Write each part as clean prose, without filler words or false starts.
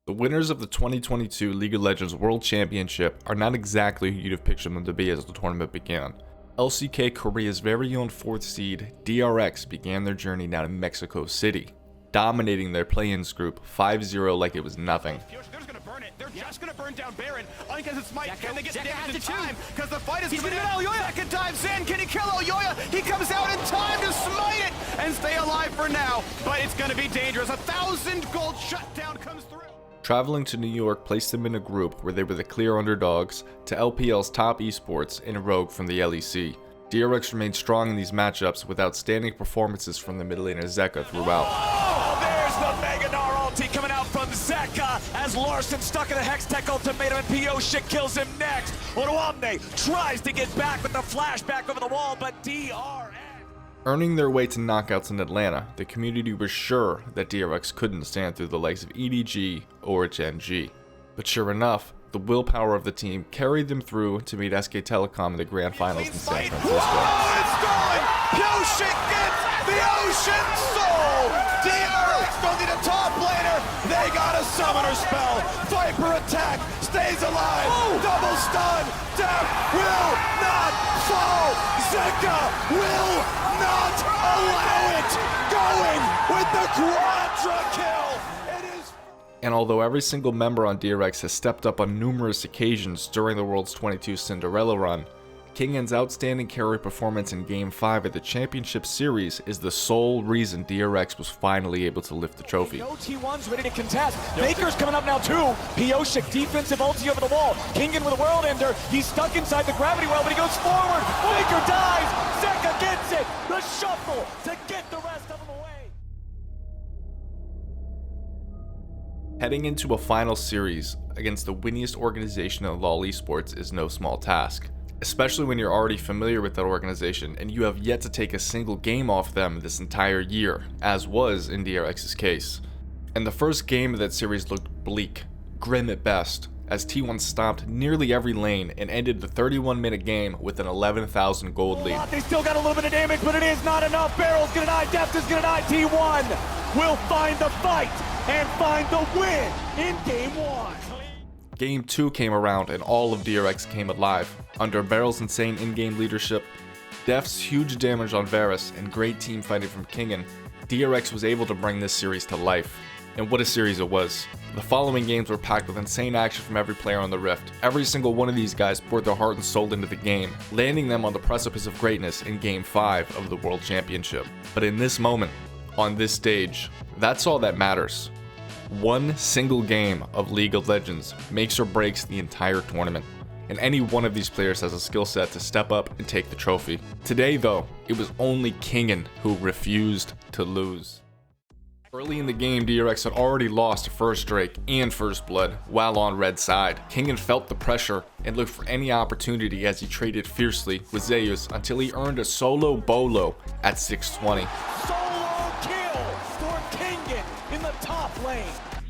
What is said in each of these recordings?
The winners of the 2022 League of Legends World Championship are not exactly who you'd have pictured them to be as the tournament began. LCK Korea's very own 4th seed, DRX, began their journey down in Mexico City, dominating their play-ins group 5-0 like it was nothing. They're just gonna burn down Baron. Only because it's Mike. Can they get damage in time? Because the fight is coming out. Second time, Zen. Can he kill Oyoya? He comes out in time to smite it and stay alive for now. But it's gonna be dangerous. 1,000 gold shutdown comes through. Traveling to New York placed them in a group where they were the clear underdogs to LPL's top esports and Rogue from the LEC. DRX remained strong in these matchups with outstanding performances from the mid laner Zeka throughout. Oh, there's the Mega Gnar ulti coming out from Zeka as Larson stuck in the Hextech ultimatum and Pioshik kills him next. Oruamne tries to get back with the flashback over the wall, but DRX. Earning their way to knockouts in Atlanta, the community was sure that DRX couldn't stand through the likes of EDG or HNG. But sure enough, the willpower of the team carried them through to meet SK Telecom in the grand finals in San Francisco. Whoa, it's going! Pioshik gets the Ocean Soul! DRX don't need a top laner. They got a summoner spell. Viper attack stays alive. Double stun. Death will not fall. Zeka will not allow it. Going with the quadra kill. It is. And although every single member on DRX has stepped up on numerous occasions during the World's 22 Cinderella run, Kingen's outstanding carry performance in Game 5 of the Championship Series is the sole reason DRX was finally able to lift the trophy. No T1's ready to contest. Baker's coming up now too. Pioshik defensive ulti over the wall. Kingen with a world ender. He's stuck inside the gravity well, but he goes forward. Baker dies. Zeka gets it. The shuffle to get the rest of them away. Heading into a final series against the winniest organization in LoL esports is no small task, especially when you're already familiar with that organization and you have yet to take a single game off them this entire year, as was in DRX's case. And the first game of that series looked bleak, grim at best, as T1 stopped nearly every lane and ended the 31-minute game with an 11,000 gold lead. They still got a little bit of damage, but it is not enough. Barrel's gonna die, Depth is gonna die. T1 will find the fight and find the win in Game 1. Game 2 came around and all of DRX came alive. Under Barrel's insane in-game leadership, Def's huge damage on Varus, and great team fighting from Kingen, DRX was able to bring this series to life. And what a series it was. The following games were packed with insane action from every player on the Rift. Every single one of these guys poured their heart and soul into the game, landing them on the precipice of greatness in Game 5 of the World Championship. But in this moment, on this stage, that's all that matters. One single game of League of Legends makes or breaks the entire tournament, and any one of these players has a skill set to step up and take the trophy. Today though, it was only Kingen who refused to lose. Early in the game, DRX had already lost First Drake and First Blood while on red side. Kingen felt the pressure and looked for any opportunity as he traded fiercely with Zeus until he earned a solo bolo at 620. Solo kill for Kingen in the top lane.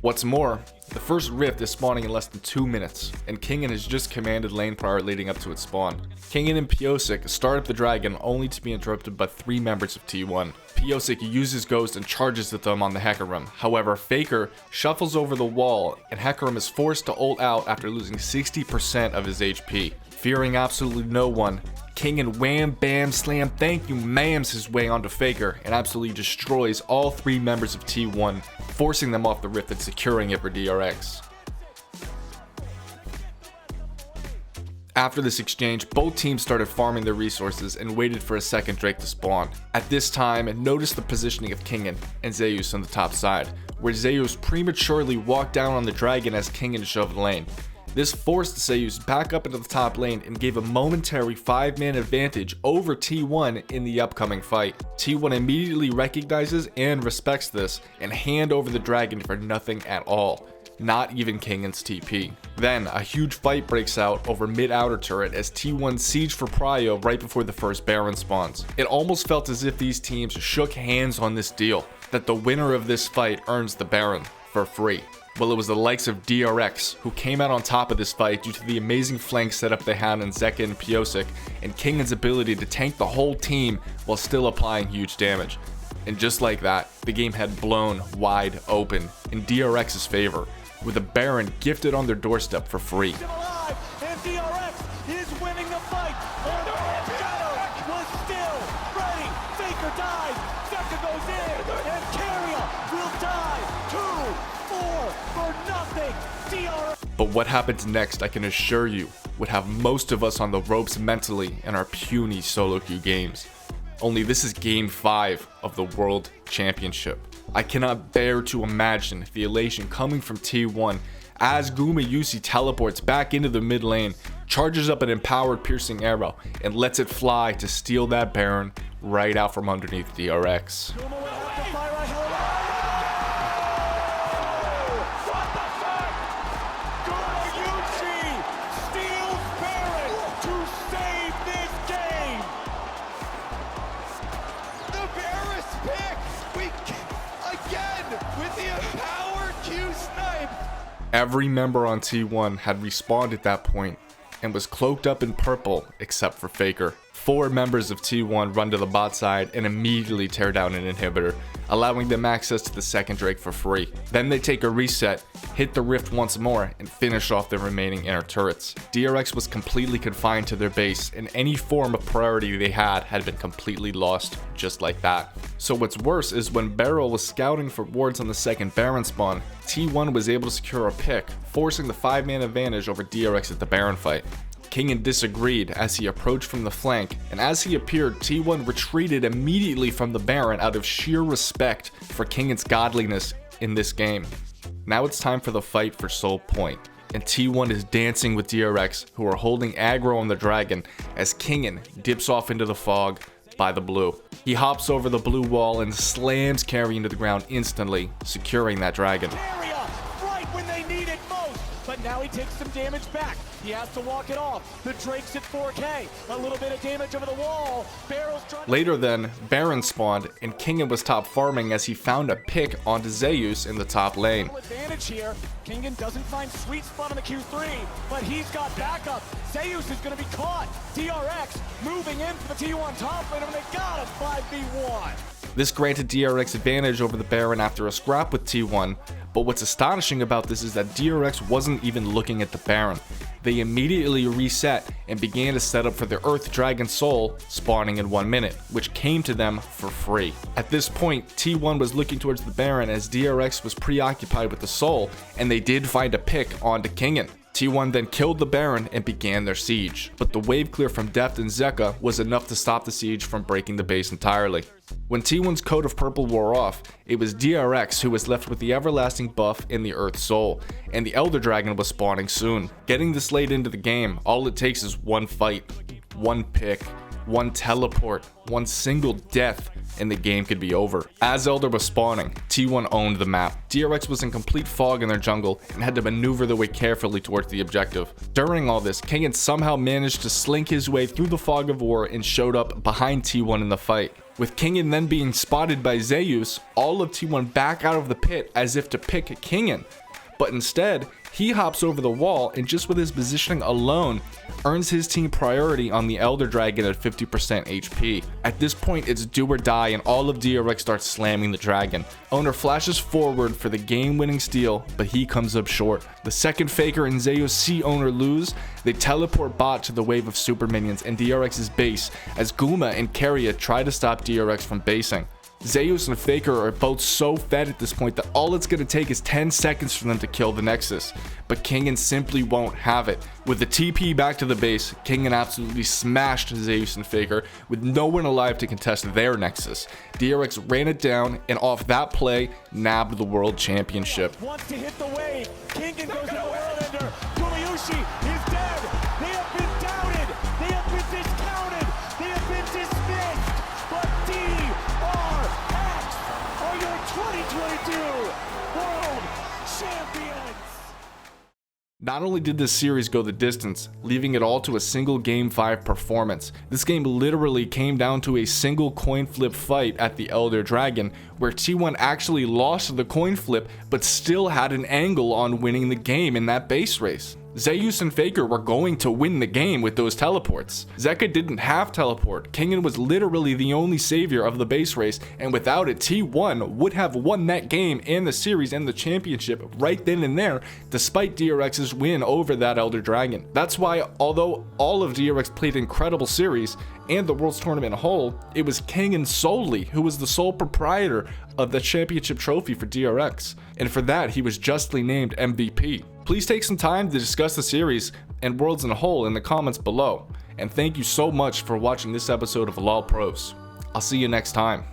What's more, the first rift is spawning in less than 2 minutes, and Kingen has just commanded lane prior leading up to its spawn. Kingen and Pioshik start up the dragon only to be interrupted by 3 members of T1. Pioshik uses Ghost and charges at them on the Hecarim. However, Faker shuffles over the wall, and Hecarim is forced to ult out after losing 60% of his HP. Fearing absolutely no one, Kingen wham bam slam thank you ma'ams his way onto Faker and absolutely destroys all 3 members of T1, forcing them off the rift and securing it for DRX. After this exchange, both teams started farming their resources and waited for a second Drake to spawn. At this time, notice the positioning of Kingen and Zeus on the top side, where Zeus prematurely walked down on the dragon as Kingen shoved lane. This forced Zeus back up into the top lane and gave a momentary 5-man advantage over T1 in the upcoming fight. T1 immediately recognizes and respects this and hand over the dragon for nothing at all, not even Kingen's TP. Then a huge fight breaks out over mid-outer turret as T1 siege for Prio right before the first Baron spawns. It almost felt as if these teams shook hands on this deal, that the winner of this fight earns the Baron for free. Well, it was the likes of DRX who came out on top of this fight due to the amazing flank setup they had in Zeka and Pioshik, and Kingen's ability to tank the whole team while still applying huge damage. And just like that, the game had blown wide open in DRX's favor. with a Baron gifted on their doorstep for free. Alive, and DRX is winning the fight. Shadow was still ready. Faker dies. Zeka goes in, and Carrier will die. 2-4 for nothing. DRX. But what happens next, I can assure you, would have most of us on the ropes mentally in our puny solo queue games. Only this is Game 5 of the World Championship. I cannot bear to imagine the elation coming from T1 as Gumayusi teleports back into the mid lane, charges up an empowered piercing arrow, and lets it fly to steal that Baron right out from underneath DRX. Every member on T1 had respawned at that point and was cloaked up in purple except for Faker. 4 members of T1 run to the bot side and immediately tear down an inhibitor, allowing them access to the second Drake for free. Then they take a reset, hit the rift once more, and finish off the remaining inner turrets. DRX was completely confined to their base, and any form of priority they had been completely lost just like that. So what's worse is when Beryl was scouting for wards on the second Baron spawn, T1 was able to secure a pick, forcing the 5-man advantage over DRX at the Baron fight. Kingen disagreed as he approached from the flank, and as he appeared, T1 retreated immediately from the Baron out of sheer respect for Kingen's godliness in this game. Now it's time for the fight for Soul Point, and T1 is dancing with DRX, who are holding aggro on the dragon, as Kingen dips off into the fog by the blue. He hops over the blue wall and slams Carry into the ground instantly, securing that dragon. Right when they need it most, but now he takes some damage back. He has to walk it off. The Drake's at 4K. A little bit of damage over the wall. Barrel's trying. Later then, Baron spawned, and Kingen was top farming as he found a pick onto Zeus in the top lane. Advantage here. Kingen doesn't find sweet spot on the Q3, but he's got backup. Zeus is going to be caught. DRX moving in for the T1 top lane, and they got a 5v1. This granted DRX advantage over the Baron after a scrap with T1, but what's astonishing about this is that DRX wasn't even looking at the Baron. They immediately reset and began to set up for their Earth Dragon Soul, spawning in 1 minute, which came to them for free. At this point, T1 was looking towards the Baron as DRX was preoccupied with the Soul, and they did find a pick onto Kingen. T1 then killed the Baron and began their siege, but the wave clear from Deft and Zeka was enough to stop the siege from breaking the base entirely. When T1's coat of purple wore off, it was DRX who was left with the everlasting buff in the Earth Soul, and the Elder Dragon was spawning soon. Getting this late into the game, all it takes is one fight, one pick, one teleport, one single death, and the game could be over. As Elder was spawning, T1 owned the map. DRX was in complete fog in their jungle and had to maneuver their way carefully towards the objective. During all this, Kingen somehow managed to slink his way through the fog of war and showed up behind T1 in the fight. With Kingen then being spotted by Zeus, all of T1 back out of the pit as if to pick Kingen. But instead, he hops over the wall and just with his positioning alone, earns his team priority on the Elder Dragon at 50% HP. At this point, it's do or die and all of DRX starts slamming the dragon. Owner flashes forward for the game-winning steal, but he comes up short. The second Faker and Zeus see Owner lose, they teleport bot to the wave of super minions and DRX's base as Guma and Carrier try to stop DRX from basing. Zeus and Faker are both so fed at this point that all it's going to take is 10 seconds for them to kill the Nexus, but Kingen simply won't have it. With the TP back to the base, Kingen absolutely smashed Zeus and Faker with no one alive to contest their Nexus. DRX ran it down and off that play, nabbed the World Championship. Wants to hit the wave. Kingen goes to the world ender. Gumayusi is dead. They have been doubted. They have been discounted. They have been dismissed. But DRX are your 2022 World Champions. Not only did this series go the distance, leaving it all to a single Game 5 performance, this game literally came down to a single coin flip fight at the Elder Dragon, where T1 actually lost the coin flip but still had an angle on winning the game in that base race. Zeus and Faker were going to win the game with those teleports. Zeka didn't have teleport. Kingen was literally the only savior of the base race, and without it, T1 would have won that game and the series and the championship right then and there, despite DRX's win over that Elder Dragon. That's why, although all of DRX played incredible series and the Worlds Tournament whole, it was Kingen solely who was the sole proprietor of the championship trophy for DRX, and for that he was justly named MVP. Please take some time to discuss the series and Worlds in a whole in the comments below, and thank you so much for watching this episode of LOL Pros. I'll see you next time.